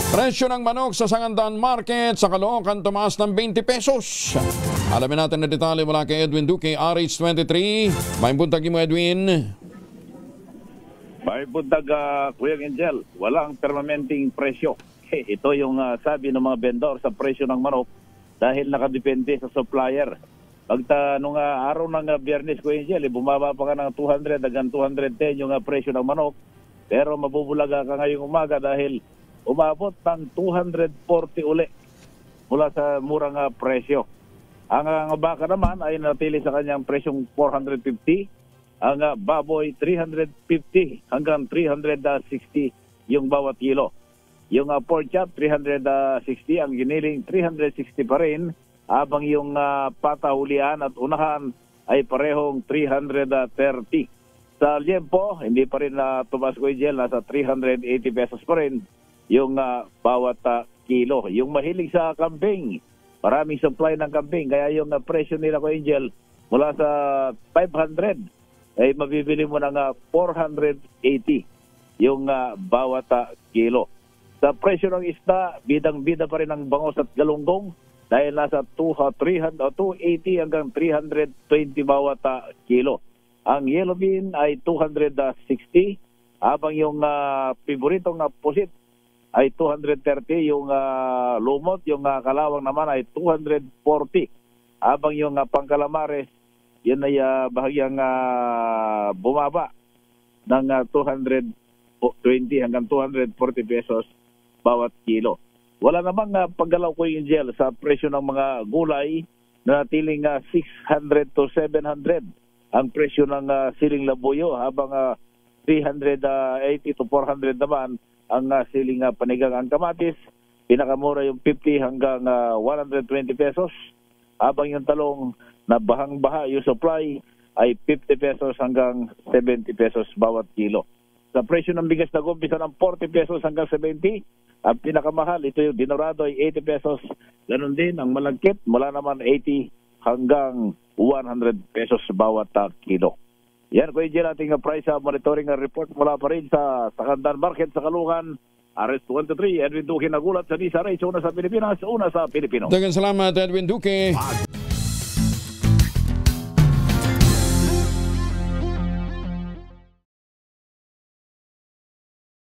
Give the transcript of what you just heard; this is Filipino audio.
Presyo ng manok sa Sangandan Market sa Caloocan tumaas ng 20 pesos. Alamin natin na detalye mula kay Edwin Duque, RH23. May buntag mo, Edwin. May buntag, Kuya Angel. Walang permanenteng presyo. Ito yung sabi ng mga vendor sa presyo ng manok dahil nakadepende sa supplier. Nung araw ng Biyernes, Kuya Angel, bumaba pa ka ng 200 hanggang 210 yung presyo ng manok. Pero mabubulaga ka ngayong umaga dahil umabot ng 240 uli mula sa murang presyo. Ang baka naman ay natili sa kanyang presyong 450. Ang baboy 350 hanggang 360 yung bawat kilo. Yung pork chop 360, ang giniling 360 pa rin. Habang yung patahulian at unahan ay parehong 330. Sa liempo, hindi pa rin tumas ko yung nasa 380 pesos pa rin yung bawat kilo. Yung mahilig sa kambing, maraming supply ng kambing, kaya yung presyo nila ko Angel mula sa 500 ay mabibili mo ng 480 yung bawat kilo. Sa presyo ng isda, bidang-bida pa rin ang bangos at galunggong dahil nasa 280 hanggang 320 bawat kilo. Ang yellow bean ay 260, habang yung paboritong pusit ay 230, yung lumot, yung kalawang naman ay 240. Habang yung pangkalamares, yun ay bahagyang bumaba ng 220 hanggang 240 pesos bawat kilo. Wala namang paggalaw ko yung gel sa presyo ng mga gulay na natiling 600 to 700 ang presyo ng siling labuyo, habang 380 to 400 naman ang siling panigang. Ang kamatis, pinakamura yung 50 hanggang 120 pesos. Habang yung talong na bahang-baha yung supply ay 50 pesos hanggang 70 pesos bawat kilo. Sa presyo ng bigas na gumpisa ng 40 pesos hanggang 70, ang pinakamahal, ito yung dinorado ay 80 pesos. Ganon din ang malagkit, mula naman 80 hanggang 100 pesos bawat kilo. Yan ko yung ating price monitoring report mula pa rin sa Sangandan Market sa Caloocan. RS23, Edwin Duque nagulat sa Nisa Race, una sa Pilipinas, una sa Pilipino. Daghang salamat, Edwin Duque.